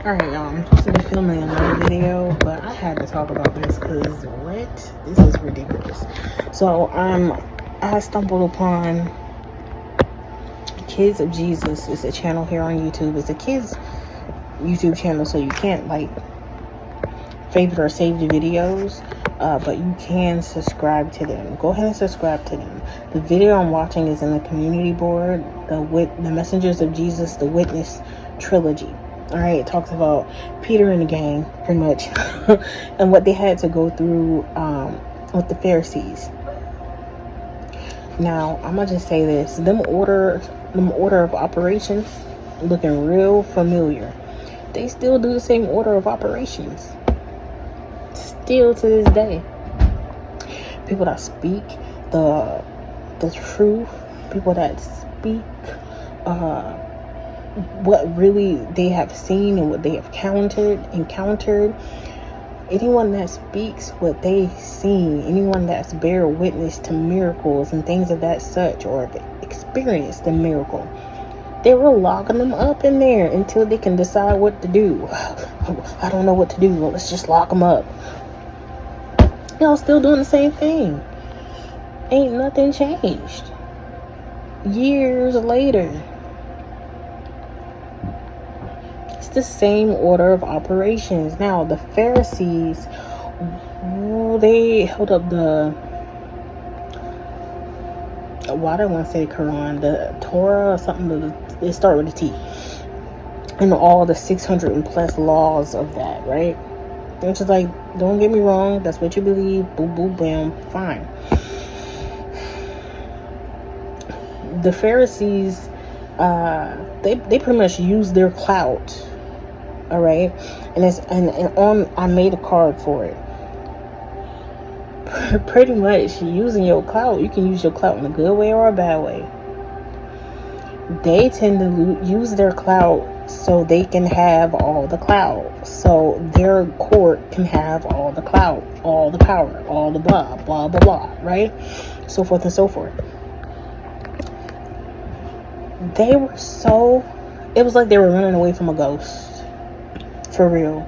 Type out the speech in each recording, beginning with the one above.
Alright, y'all. I'm supposed to be filming another video, but I had to talk about this because what? This is ridiculous. So, I stumbled upon Kids of Jesus. It's a channel here on YouTube. It's a kids YouTube channel, so you can't like favorite or save the videos, but you can subscribe to them. Go ahead and subscribe to them. The video I'm watching is in the community board, the Messengers of Jesus, the Witness trilogy. All right, it talks about Peter and the gang, pretty much, and what they had to go through with the Pharisees. Now, I'm gonna just say this: them order of operations looking real familiar. They still do the same order of operations, still to this day. People that speak the truth, people that speak what really they have seen and what they have encountered. Anyone that speaks what they've seen, anyone that's bear witness to miracles and things of that such, or have experienced the miracle, they were locking them up in there until they can decide what to do. I don't know what to do. Well, let's just lock them up. Y'all still doing the same thing. Ain't nothing changed. Years later, it's the same order of operations. Now, the Pharisees, they held up why do I want to say Quran, the Torah or something. They start with a T, and all the 600 and plus laws of that, right? Which is like, don't get me wrong, that's what you believe, boom, boom, bam, fine. The Pharisees, they pretty much use their clout, all right? I made a card for it. Pretty much using your clout, you can use your clout in a good way or a bad way. They tend to use their clout so they can have all the clout. So their court can have all the clout, all the power, all the blah, blah, blah, blah, right? So forth and so forth. It was like they were running away from a ghost. For real.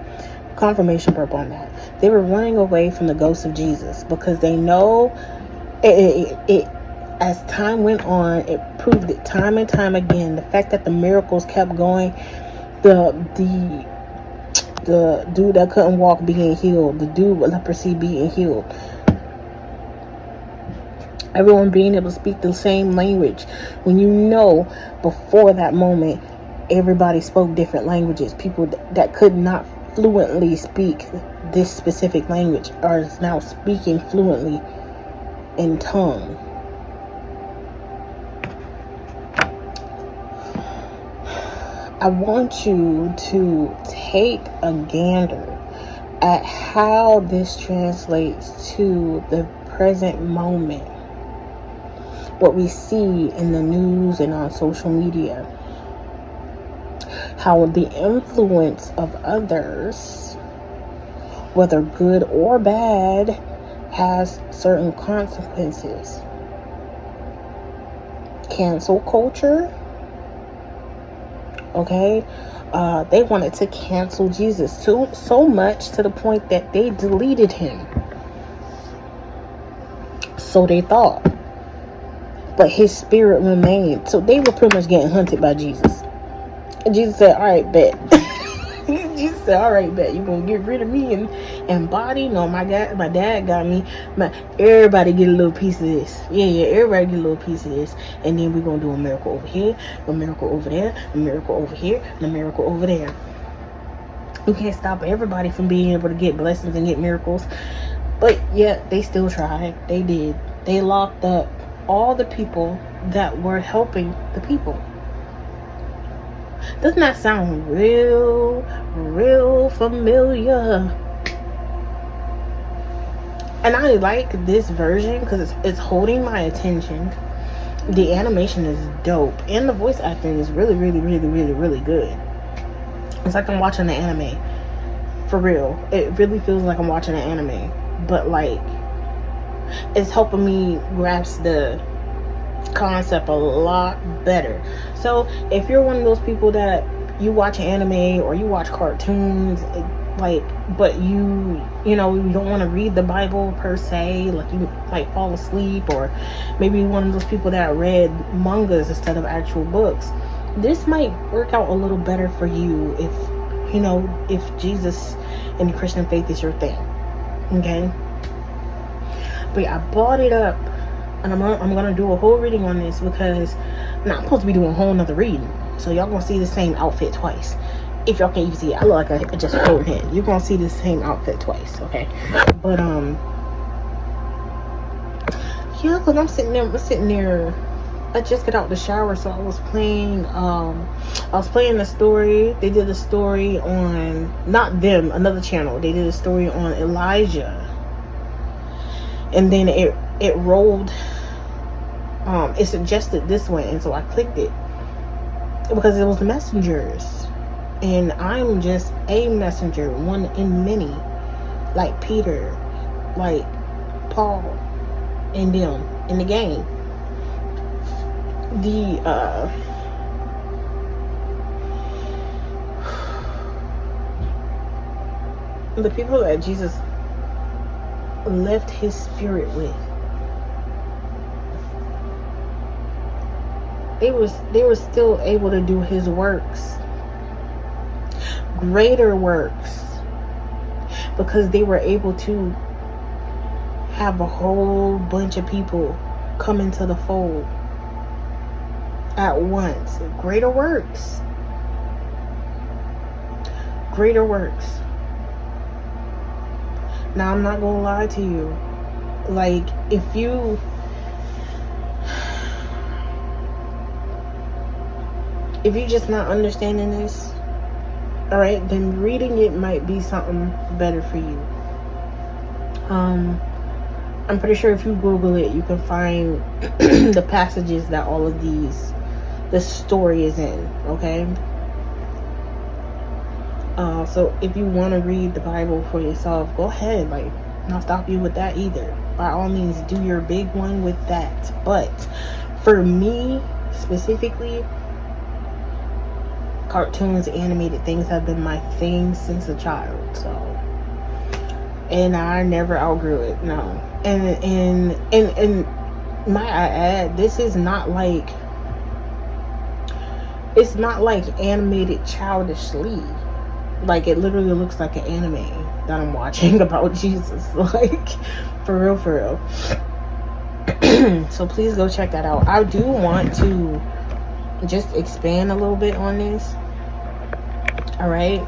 Confirmation burp on that. They were running away from the ghost of Jesus because they know it as time went on, it proved it time and time again. The fact that the miracles kept going, the dude that couldn't walk being healed, the dude with leprosy being healed, everyone being able to speak the same language. When you know, before that moment, everybody spoke different languages. People that could not fluently speak this specific language are now speaking fluently in tongue. I want you to take a gander at how this translates to the present moment. What we see in the news and on social media. How the influence of others, whether good or bad, has certain consequences. Cancel culture. Okay, they wanted to cancel Jesus so much to the point that they deleted him. So they thought, but his spirit remained. So they were pretty much getting hunted by Jesus. And Jesus said, "All right, bet." Jesus said, "All right, bet. You gonna get rid of me and body? No, my dad got me. Everybody get a little piece of this. Yeah, everybody get a little piece of this. And then we're gonna do a miracle over here, a miracle over there, a miracle over here, and a miracle over there." You can't stop everybody from being able to get blessings and get miracles. But yeah, they still tried. They did. They locked up all the people that were helping the people. Doesn't that sound real familiar? And I like this version because it's holding my attention. The animation is dope, and the voice acting is really good. It's like I'm watching an anime. For real, it really feels like I'm watching an anime, but like it's helping me grasp the concept a lot better. So if you're one of those people that you watch anime or you watch cartoons, like, but you don't want to read the Bible per se, like you might fall asleep, or maybe one of those people that read mangas instead of actual books, this might work out a little better for you if Jesus and the Christian faith is your thing. Okay, but yeah, I brought it up, and I'm gonna do a whole reading on this, because I'm supposed to be doing a whole nother reading, so y'all gonna see the same outfit twice. If y'all can't even see it, I look like I just floating head. You're gonna see the same outfit twice, okay? But yeah, because I'm sitting there. I just got out the shower, so I was playing the story. They did a story on, not them, another channel. They did a story on Elijah, and then it rolled. It suggested this one, and so I clicked it because it was messengers. And I'm just a messenger, one in many, like Peter, like Paul, and them in the game. The people that Jesus left his spirit with, they were still able to do his works. Greater works, because they were able to have a whole bunch of people come into the fold at once. Greater works. Now, I'm not gonna lie to you, like, if you just not understanding this, alright, then reading it might be something better for you. I'm pretty sure if you Google it, you can find the passages that all of this story is in, okay? So if you want to read the Bible for yourself, go ahead. Like, not stop you with that either. By all means, do your big one with that. But for me, specifically, cartoons, animated things have been my thing since a child, so, and I never outgrew it. No, and might I add, this is not like, it's not like animated childishly, like it literally looks like an anime that I'm watching about Jesus, like for real. So please go check that out. I do want to just expand a little bit on this. All right.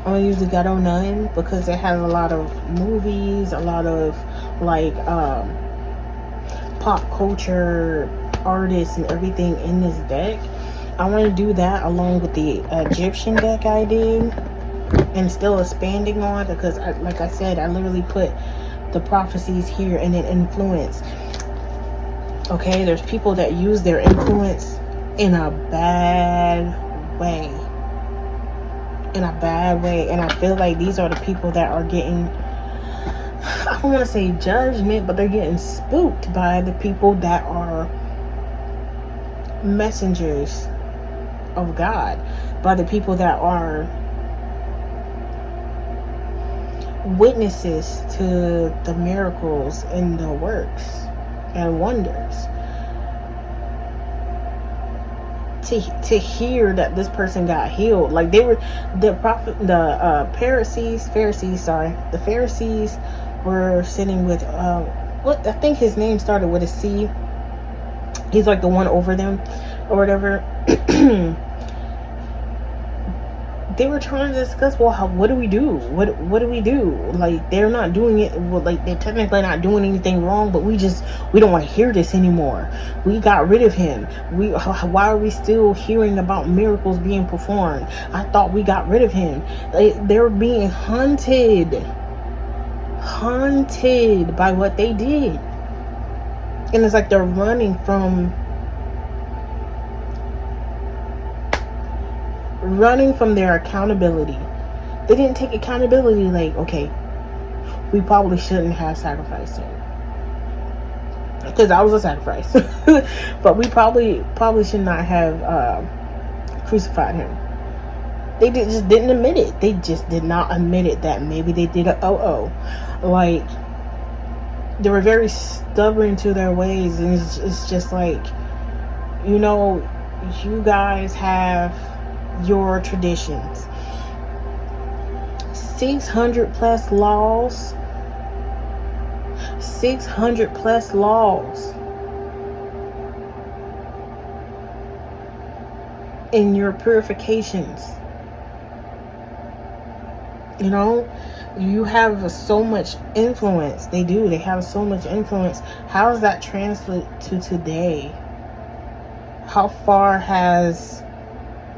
I'm gonna use the Ghetto Nun because it has a lot of movies, a lot of like pop culture artists and everything in this deck. I want to do that along with the Egyptian deck I did, and still expanding on, because like I said, I literally put the prophecies here and then influence. Okay, there's people that use their influence in a bad way. And I feel like these are the people that are getting, I don't want to say judgment, but they're getting spooked by the people that are messengers of God, by the people that are witnesses to the miracles and the works and wonders. To hear that this person got healed, like they were the Pharisees were sitting with what I think his name started with a C. He's like the one over them or whatever. They were trying to discuss, well, what do we do? What do we do? Like, they're not doing it, well, like, they're technically not doing anything wrong, but we don't want to hear this anymore. We got rid of him. Why are we still hearing about miracles being performed? I thought we got rid of him. They're being hunted by what they did. And it's like they're running from their accountability. They didn't take accountability, like, okay, we probably shouldn't have sacrificed him. because that was a sacrifice. But we probably should not have crucified him. They just didn't admit it. They just did not admit it, that maybe they did a like, they were very stubborn to their ways. And it's just like, you know, you guys have your traditions, 600 plus laws, 600 plus laws in your purifications. You know, you have so much influence. They have so much influence. How does that translate to today? How far has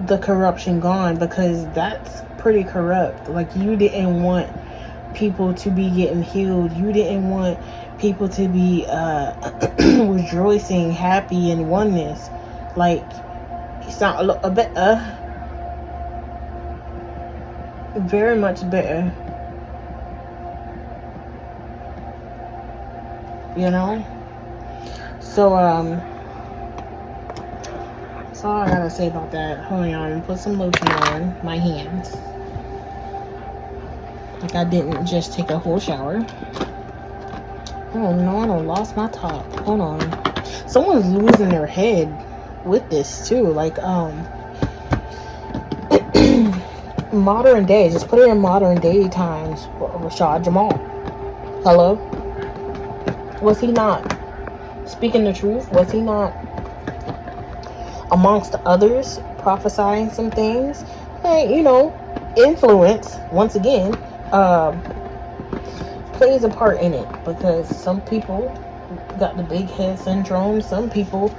the corruption gone? Because that's pretty corrupt. Like, you didn't want people to be getting healed. You didn't want people to be rejoicing, happy, in oneness. Like, it's not a bit very much better, you know. So that's all I gotta say about that. Hold on, put some lotion on my hands, like I didn't just take a whole shower. Oh no, I done lost my top. Hold on, someone's losing their head with this too. Like, modern day, just put it in modern day times. Rashad Jamal, hello, was he not speaking the truth? Was he not amongst others prophesying some things? Hey, you know, influence once again plays a part in it, because some people got the big head syndrome. Some people,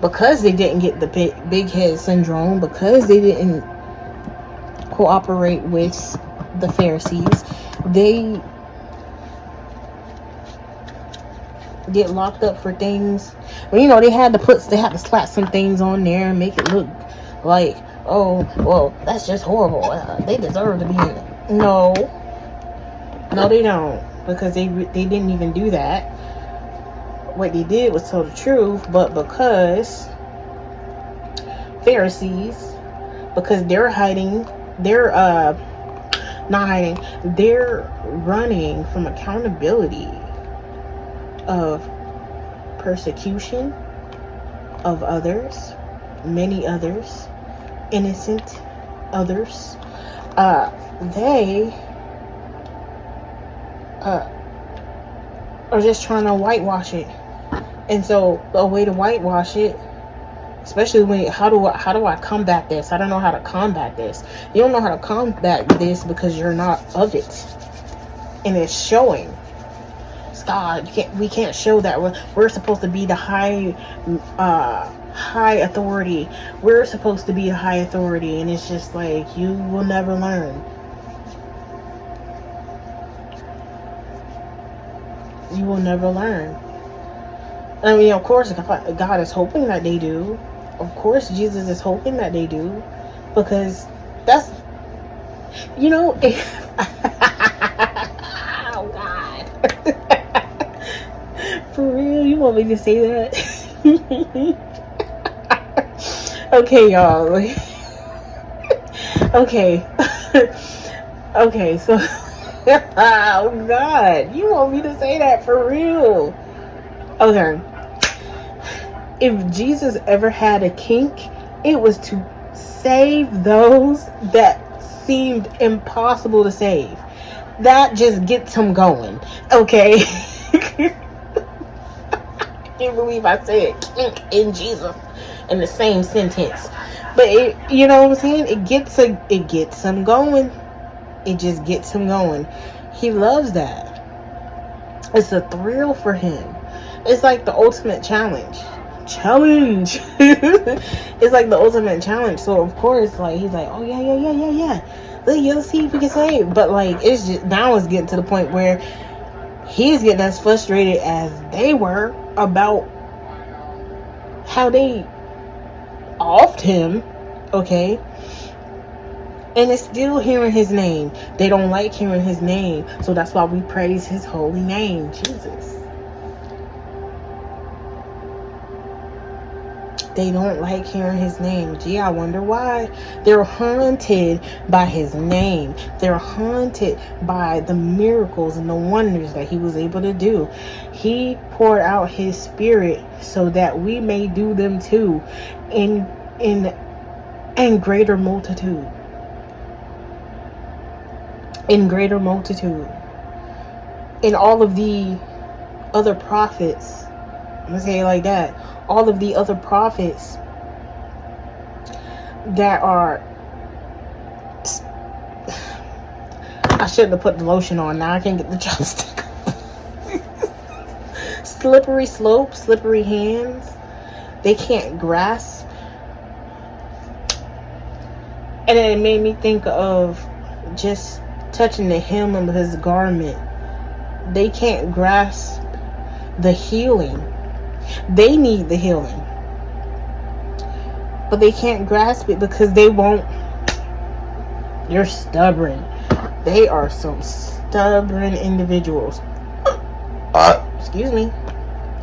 because they didn't get the big head syndrome, because they didn't cooperate with the Pharisees, they get locked up for things. Well, you know, they had to slap some things on there and make it look like, oh, well, that's just horrible. They deserve to be in it. No, they don't, because they didn't even do that. What they did was tell the truth, but because Pharisees, because they're hiding, they're not hiding, they're running from accountability of persecution of others, many others, innocent others. They are just trying to whitewash it. And so a way to whitewash it, especially when, how do I combat this? I don't know how to combat this. You don't know how to combat this because you're not of it, and it's showing. God, we can't show that. We're supposed to be the high authority. We're supposed to be a high authority, and it's just like, you will never learn. You will never learn. I mean, of course, God is hoping that they do. Of course, Jesus is hoping that they do, because that's, you know, oh God. For real, you want me to say that? Okay, y'all. Okay. Okay, so oh God, you want me to say that for real? Okay. If Jesus ever had a kink, it was to save those that seemed impossible to save. That just gets him going. Okay. I can't believe I said kink in Jesus in the same sentence. But it, you know what I'm saying? It gets him going. It just gets him going. He loves that. It's a thrill for him. It's like the ultimate challenge. It's like the ultimate challenge. So of course, like, he's like, oh yeah. Let's see if we can save. But like, it's just, now it's getting to the point where he's getting as frustrated as they were about how they offed him. Okay. And it's still hearing his name. They don't like hearing his name. So that's why we praise his holy name, Jesus. They don't like hearing his name. Gee, I wonder why. They're haunted by his name. They're haunted by the miracles and the wonders that he was able to do. He poured out his spirit so that we may do them too in greater multitude. In greater multitude. And all of the other prophets, I'm gonna say it like that, all of the other prophets that are, I shouldn't have put the lotion on, now I can't get the chopstick. Slippery slope, slippery hands, they can't grasp. And then it made me think of just touching the hem of his garment. They can't grasp the healing. They need the healing, but they can't grasp it because they won't. They're stubborn. They are some stubborn individuals. Excuse me.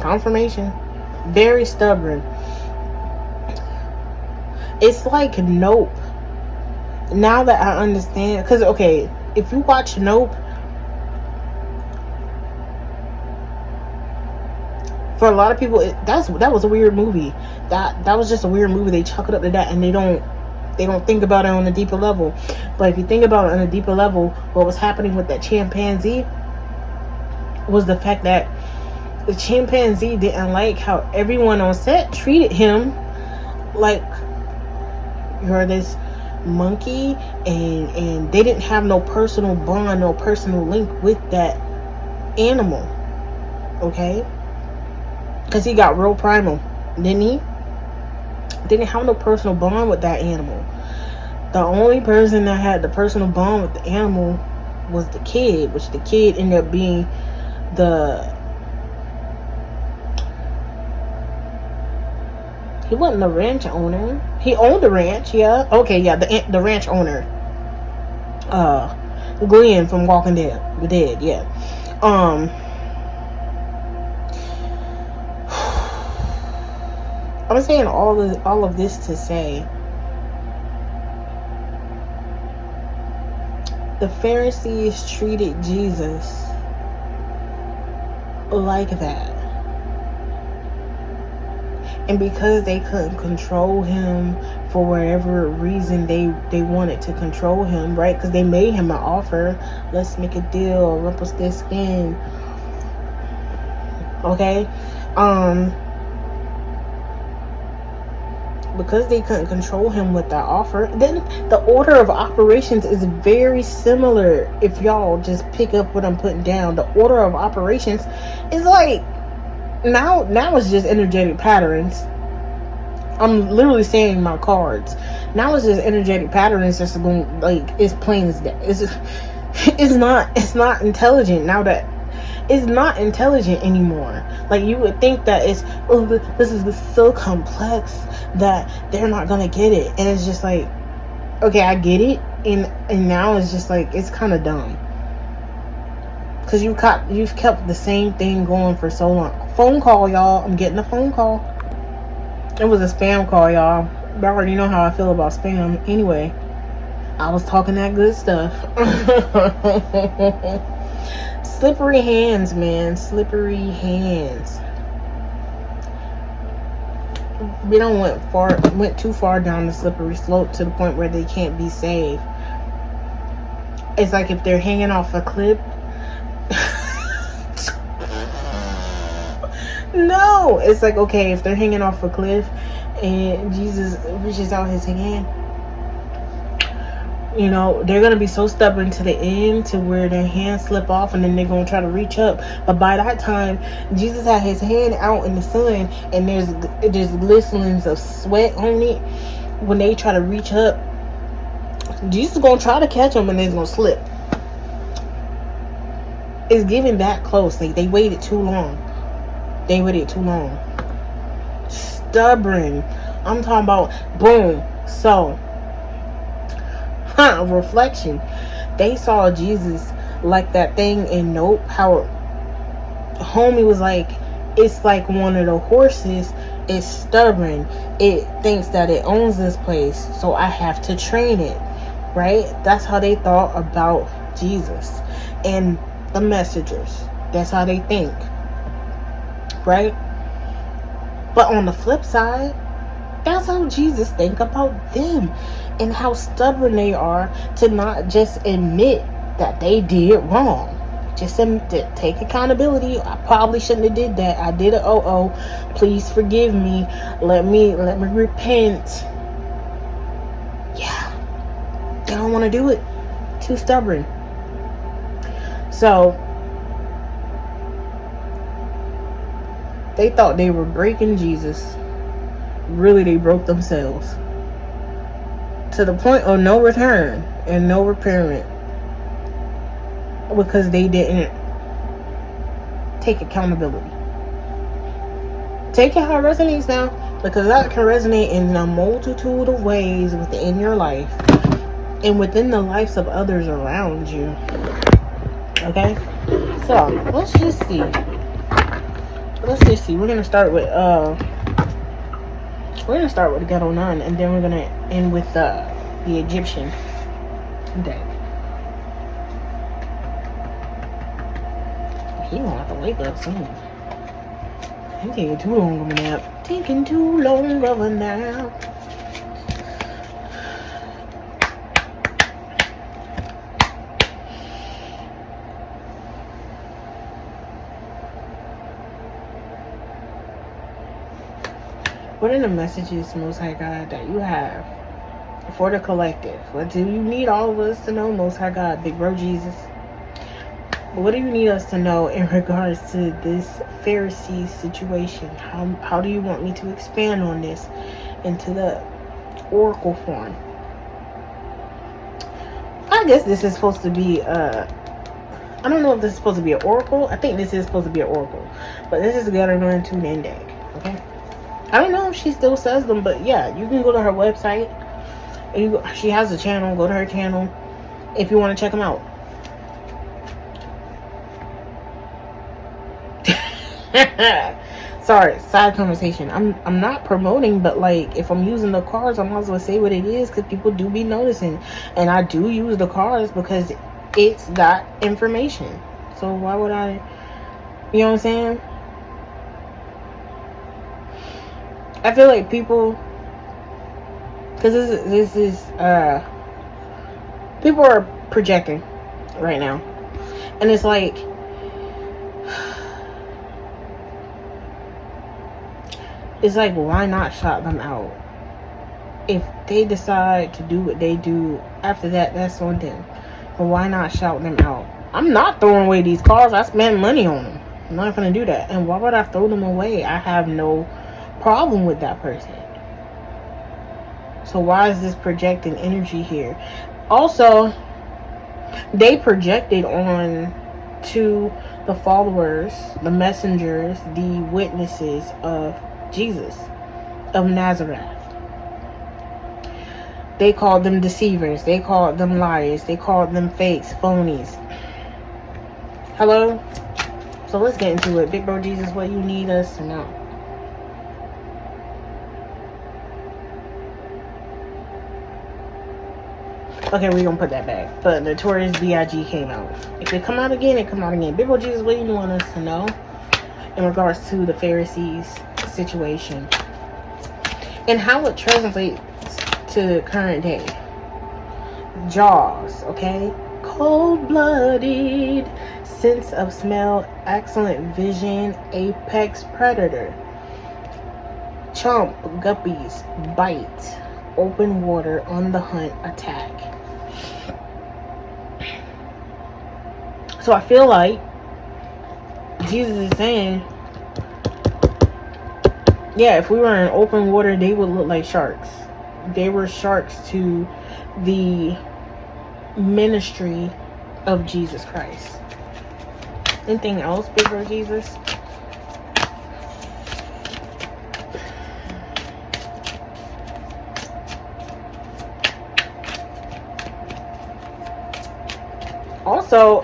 Confirmation. Very stubborn. It's like Nope. Now that I understand, because okay, if you watch Nope, for a lot of people, that was a weird movie. That was just a weird movie. They chalk it up to that, and they don't think about it on a deeper level. But if you think about it on a deeper level, what was happening with that chimpanzee was the fact that the chimpanzee didn't like how everyone on set treated him like you're this monkey, and they didn't have no personal bond, no personal link with that animal. Okay? Because he got real primal, didn't he? Didn't have no personal bond with that animal. The only person that had the personal bond with the animal was the kid, which the kid ended up being he wasn't the ranch owner. He owned the ranch, yeah. Okay, yeah, the ranch owner. Glenn from Walking Dead, yeah. I'm saying all of this to say the Pharisees treated Jesus like that. And because they couldn't control him for whatever reason they wanted to control him, right? Because they made him an offer. Let's make a deal. Rumple this skin. Okay? Because they couldn't control him with that offer, then the order of operations is very similar. If y'all just pick up what I'm putting down, the order of operations is like now it's just energetic patterns. I'm literally saying my cards. Now it's just energetic patterns just going, like, it's plain as that. It's not intelligent now that it's not intelligent anymore. Like, you would think that this is so complex that they're not gonna get it, and it's just like, okay, I get it, and now it's just like, it's kind of dumb because you've kept the same thing going for so long. Phone call, y'all. I'm getting a phone call. It was a spam call, y'all. I already know how I feel about spam. Anyway, I was talking that good stuff. Slippery hands, man. Slippery hands. We don't went too far down the slippery slope to the point where they can't be saved. It's like if they're hanging off a cliff. No, it's like, okay, if they're hanging off a cliff and Jesus reaches out his hand, you know, they're going to be so stubborn to the end to where their hands slip off, and then they're going to try to reach up. But by that time, Jesus had his hand out in the sun, and there's glistenings of sweat on it. When they try to reach up, Jesus is going to try to catch them, and they're going to slip. It's getting that close. Like, they waited too long. Stubborn. I'm talking about, boom. So, reflection. They saw Jesus like that thing in Nope. How homie was like, it's like one of the horses It's stubborn. It thinks that it owns this place, so I have to train it, right? That's how they thought about Jesus and the messengers. That's how they think, right? But on the flip side, that's how Jesus think about them, and how stubborn they are to not just admit that they did wrong. Just to take accountability. I probably shouldn't have did that. I did a please forgive me. Let me repent. Yeah. They don't want to do it. Too stubborn. So they thought they were breaking Jesus. Really, they broke themselves. To the point of no return and no repairment. Because they didn't take accountability. Take it how it resonates now, because that can resonate in a multitude of ways within your life and within the lives of others around you. Okay, so let's just see. We're gonna start with the ghetto nun, and then we're gonna end with the Egyptian. Okay. He gonna have to wake up soon. He taking too long of a nap. Taking too long of a nap. What are the messages, Most High God, that you have for the collective? What do you need all of us to know, Most High God, Big Bro Jesus? What do you need us to know in regards to this Pharisees situation? How do you want me to expand on this into the oracle form? I guess this is supposed to be I don't know if this is supposed to be an oracle. I think this is supposed to be an oracle, but this is gonna run to an deck. Okay, I don't know if she still says them, but yeah, you can go to her website. She has a channel. Go to her channel if you want to check them out. Sorry, side conversation. I'm not promoting, but like, if I'm using the cards, I might as well say what it is, because people do be noticing, and I do use the cards because it's that information. So why would I? You know what I'm saying? I feel like people, because this is people are projecting right now, and it's like, why not shout them out? If they decide to do what they do after that, that's on them. But why not shout them out? I'm not throwing away these cards. I spent money on them. I'm not gonna do that. And why would I throw them away? I have no problem with that person. So why is this projecting energy here? Also, they projected on to the followers, the messengers, the witnesses of Jesus of Nazareth. They called them deceivers. They called them liars. They called them fakes, phonies. Hello? So let's get into it. Big Bro Jesus, what you need us to know? Okay, we're gonna put that back. But Notorious B.I.G. came out. If it come out again, it come out again. Big Bro Jesus, what you want us to know in regards to the Pharisees situation and how it translates to current day? Jaws, okay? Cold-blooded, sense of smell, excellent vision, apex predator. Chomp, guppies, bite, open water, on the hunt, attack. So I feel like Jesus is saying, yeah, if we were in open water, they would look like sharks. They were sharks to the ministry of Jesus Christ. Anything else, Big Bro Jesus? Also,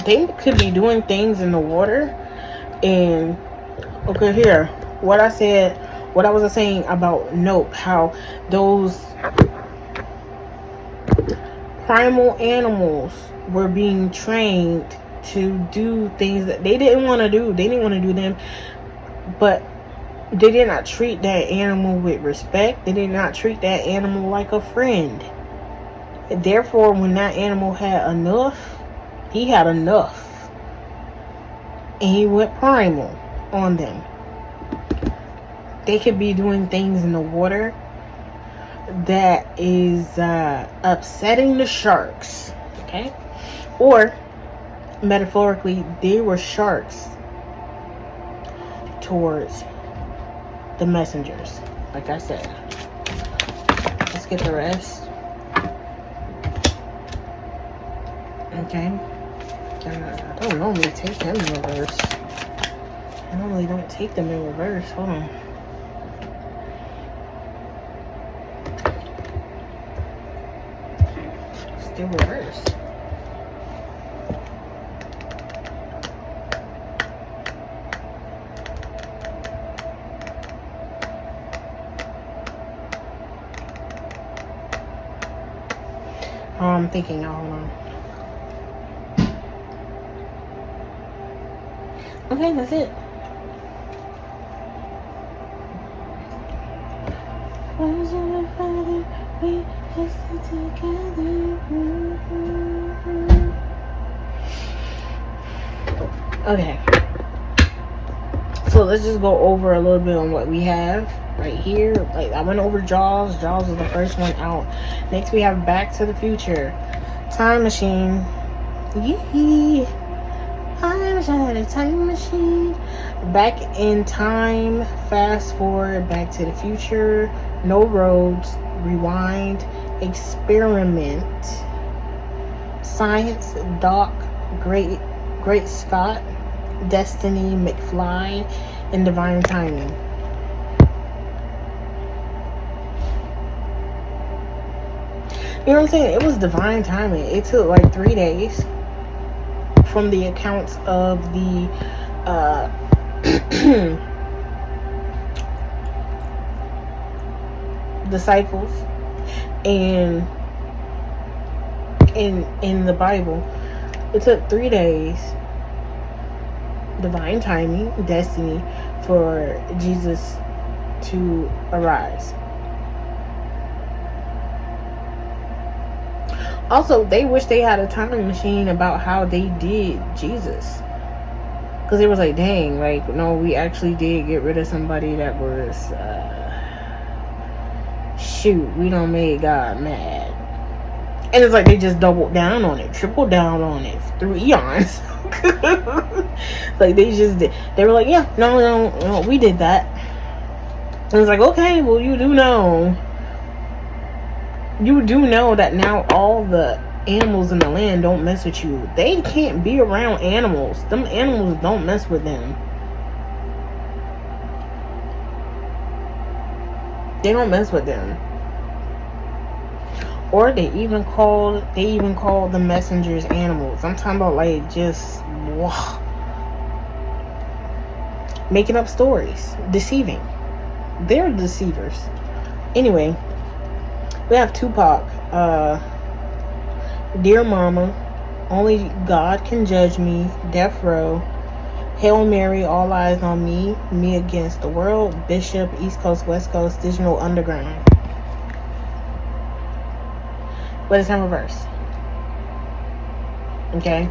they could be doing things in the water. And okay, here, what I said What I was saying about Nope, how those primal animals were being trained to do things that they didn't want to do. They didn't want to do them, but they did not treat that animal with respect. They did not treat that animal like a friend. Therefore, when that animal had enough, he had enough. And he went primal on them. They could be doing things in the water that is upsetting the sharks. Okay? Or, metaphorically, they were sharks towards the messengers. Like I said. Let's get the rest. Okay. I don't normally take them in reverse. I normally don't take them in reverse. Hold on. Still reverse. I'm thinking, hold on. Okay, that's it. Okay. So let's just go over a little bit on what we have right here. Like, I went over Jaws. Jaws is the first one out. Next we have Back to the Future. Time Machine. Yee. Time Machine. Back in Time. Fast Forward. Back to the Future. No Roads. Rewind. Experiment. Science. Doc. Great Scott. Destiny. McFly. And Divine Timing. You know what I'm saying? It was divine timing. It took like 3 days from the accounts of the disciples and in the Bible. It took 3 days, divine timing, destiny, for Jesus to arise. Also, they wish they had a time machine about how they did Jesus. Because it was like, dang, like, no, we actually did get rid of somebody that was, shoot, we done made God mad. And it's like they just doubled down on it, tripled down on it through eons. Like, they just did. They were like, yeah, no, we did that. And it's like, okay, well, you do know that now all the animals in the land don't mess with you. They can't be around animals. Them animals don't mess with them. They don't mess with them. Or they even called the messengers animals. I'm talking about, like, just making up stories, deceiving. They're deceivers. Anyway, we have Tupac. Dear Mama, Only God Can Judge Me, Death Row, Hail Mary, All Eyes on Me, Me Against the World, Bishop, East Coast, West Coast, Digital Underground. But it's in reverse. Okay?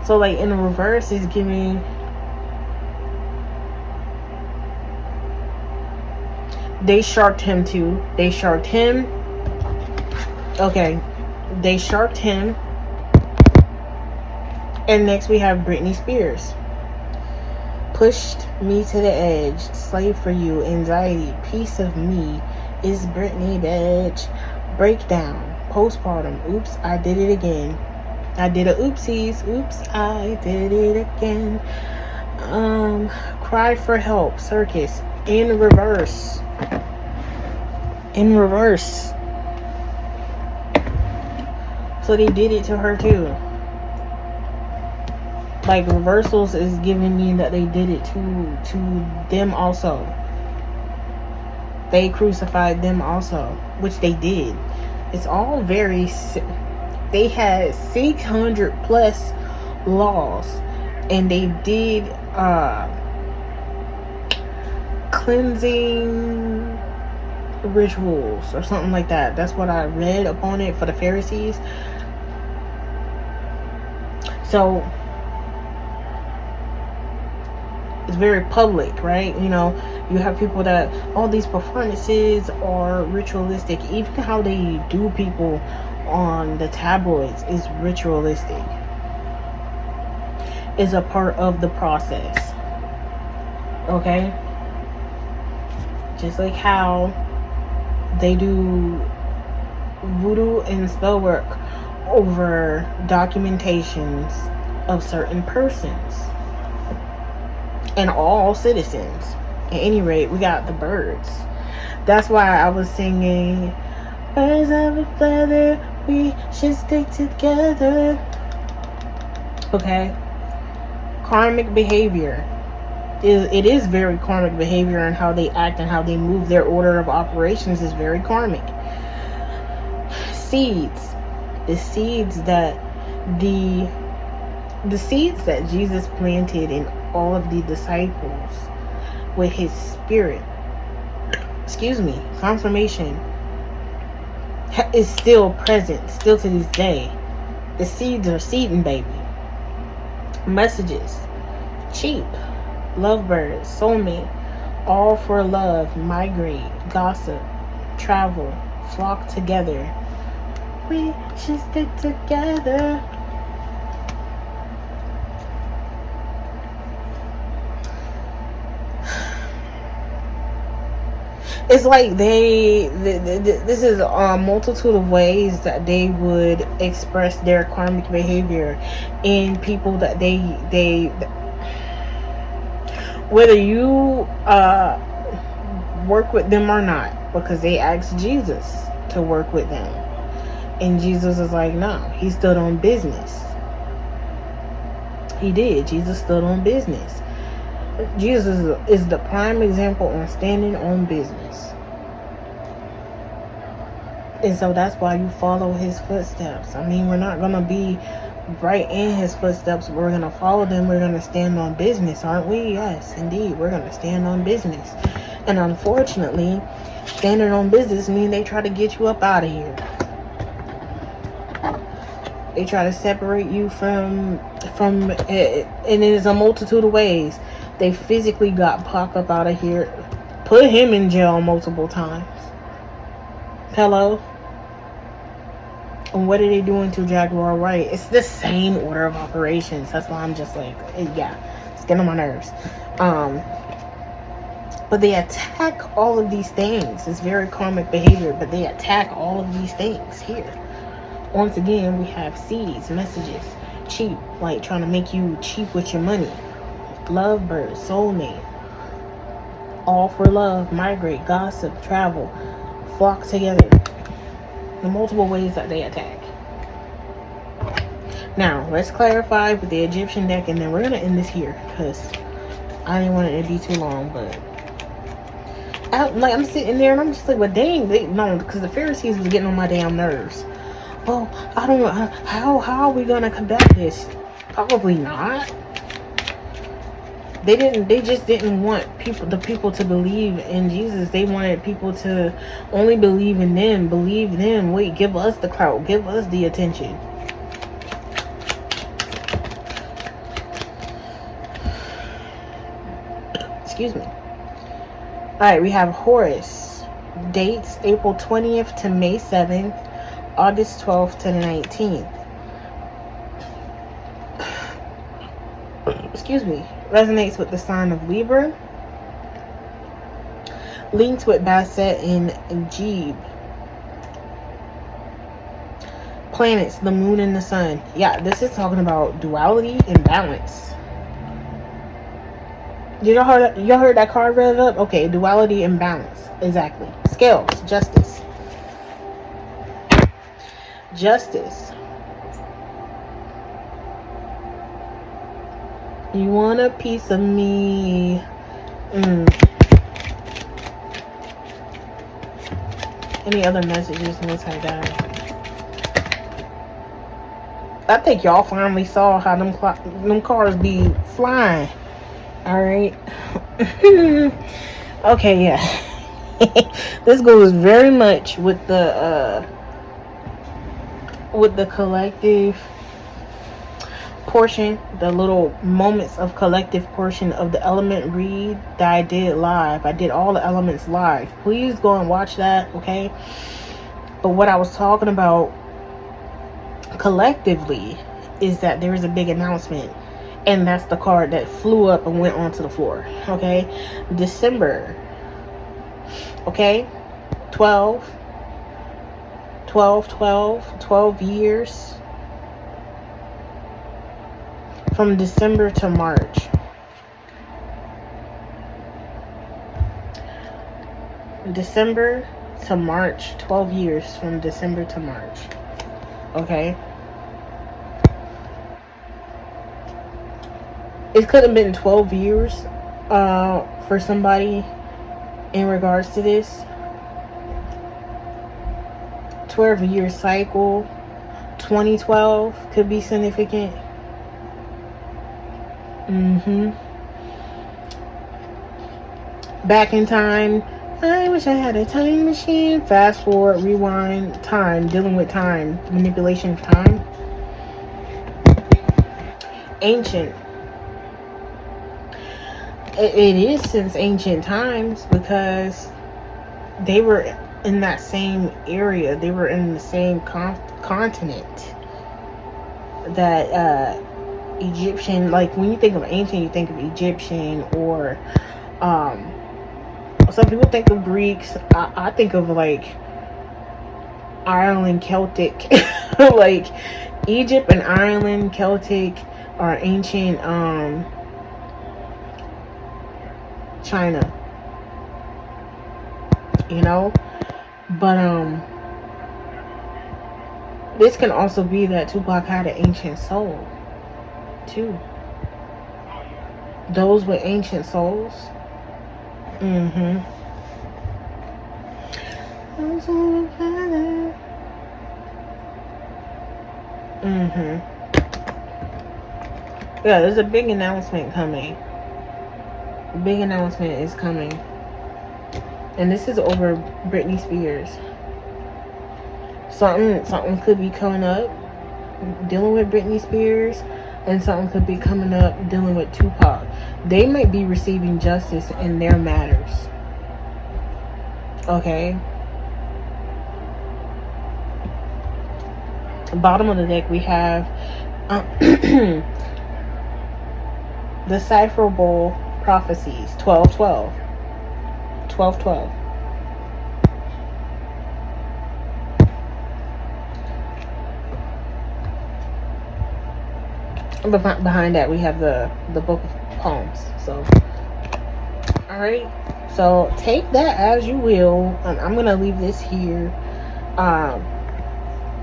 So, like, in the reverse, it's giving... They sharked him too. They sharked him. Okay. They sharked him. And next we have Britney Spears. Pushed me to the edge. Slave for you. Anxiety. Piece of me. Is Britney, bitch. Breakdown. Postpartum. Oops, I did it again. I did a oopsies. Oops, I did it again. Cry for help. Circus. In reverse. In reverse. So they did it to her too. Like, reversals is giving me that they did it to them also. They crucified them also, which they did. It's all very... They had 600 plus laws, and they did cleansing rituals or something like that. That's what I read upon it for the Pharisees. So it's very public, right? You know, you have people that all these performances are ritualistic. Even how they do people on the tabloids is ritualistic. Is a part of the process. Okay? Just like how they do voodoo and spell work over documentations of certain persons and all citizens. At any rate, we got the birds. That's why I was singing, birds of a feather, we should stick together. Okay? Karmic behavior. It is very karmic behavior, and how they act and how they move. Their order of operations is very karmic. Seeds. The seeds that Jesus planted in all of the disciples with his spirit, confirmation, is still present, still to this day. The seeds are seeding, baby. Messages, cheap, lovebirds, soulmate, all for love, migrate, gossip, travel, flock together. We should stick together. It's like this is a multitude of ways that they would express their karmic behavior in people that they whether you work with them or not, because they asked Jesus to work with them, and Jesus is like, no, he stood on business. He did. Jesus stood on business. Jesus is the prime example on standing on business. And so that's why you follow his footsteps. I mean, we're not going to be right in his footsteps. We're going to follow them. We're going to stand on business, aren't we? Yes, indeed. We're going to stand on business. And unfortunately, standing on business means they try to get you up out of here. They try to separate you from it, and it is a multitude of ways. They physically got Pac up out of here, put him in jail multiple times. Hello? And what are they doing to Jaguar Wright? It's the same order of operations. That's why I'm just like, yeah, it's getting on my nerves. But they attack all of these things. It's very karmic behavior, but they attack all of these things here. Once again, we have seeds, messages, cheap, like trying to make you cheap with your money. Lovebird, soulmate, all for love, migrate, gossip, travel, flock together. The multiple ways that they attack. Now, let's clarify with the Egyptian deck, and then we're going to end this here, because I didn't want it to be too long, but I'm sitting there, and I'm just like, well, dang, no, because the Pharisees was getting on my damn nerves. Well, I don't know, how are we going to combat this? Probably not. They just didn't want the people to believe in Jesus. They wanted people to only believe in them, wait, give us the clout, give us the attention. Excuse me. Alright, we have Horus. Dates April 20th to May 7th, August 12th to the 19th. Excuse me. Resonates with the sign of Libra. Links with Basset and Jeeb. Planets, the moon and the sun. Yeah, this is talking about duality and balance. Y'all heard that card read up? Okay, duality and balance. Exactly. Scales, justice. Justice. You want a piece of me. Any other messages, multi-guy? I think y'all finally saw how them cars be flying. Alright. Okay, yeah. This goes very much with the collective portion, the little moments of collective portion of the element read that I did live. I did all the elements live. Please go and watch that, okay? But what I was talking about collectively is that there is a big announcement, and that's the card that flew up and went onto the floor, okay? December, okay? 12 years from December to March. December to March, 12 years from December to March. Okay? It could have been 12 years for somebody in regards to this. 12-year cycle. 2012 could be significant. Back in time. I wish I had a time machine. Fast forward, rewind, time. Dealing with time. Manipulation of time. Ancient. It is since ancient times, because they were in that same area. They were in the same continent that Egyptian, like when you think of ancient, you think of Egyptian, or some people think of Greeks. I think of like Ireland, Celtic. Like Egypt and Ireland, Celtic are ancient China, you know. But this can also be that Tupac had an ancient soul too. Those with ancient souls. Yeah, there's a big announcement coming. A big announcement is coming. And this is over Britney Spears. Something could be coming up dealing with Britney Spears, and something could be coming up dealing with Tupac. They might be receiving justice in their matters. Okay? Bottom of the deck, we have decipherable prophecies. 12-12. 12-12. Behind that, we have the book of poems. So, all right. So take that as you will. I'm gonna leave this here.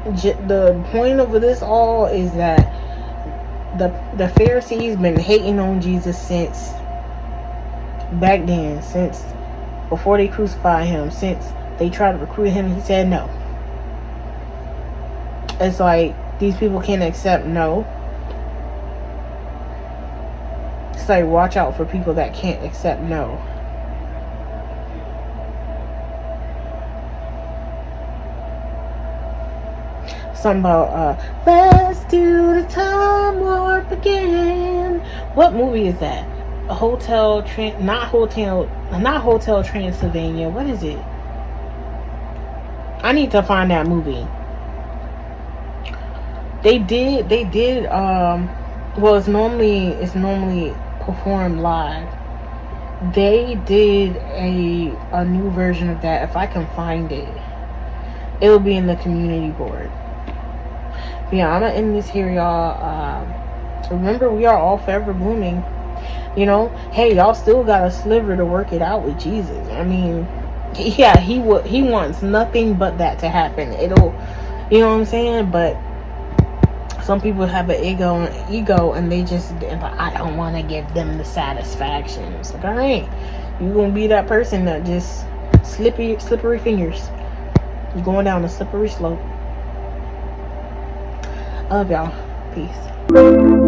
The point of this all is that the Pharisees been hating on Jesus since back then, since before they crucified him, since they tried to recruit him, and he said no. It's like these people can't accept no. It's like, watch out for people that can't accept no. Something about let's do the time warp again. What movie is that? Not Hotel Transylvania. What is it? I need to find that movie. They did well, it's normally performed live. They did a new version of that. If I can find it, it'll be in the community board. But yeah, I'm gonna end this here, y'all. Remember, we are all forever blooming. You know, hey, y'all still got a sliver to work it out with Jesus. I mean, yeah, he wants nothing but that to happen. It'll, you know what I'm saying? But Some people have an ego, and they just like, I don't want to give them the satisfaction. It's like, all right, you're gonna be that person that just slippery fingers. You're going down a slippery slope. I love y'all. Peace.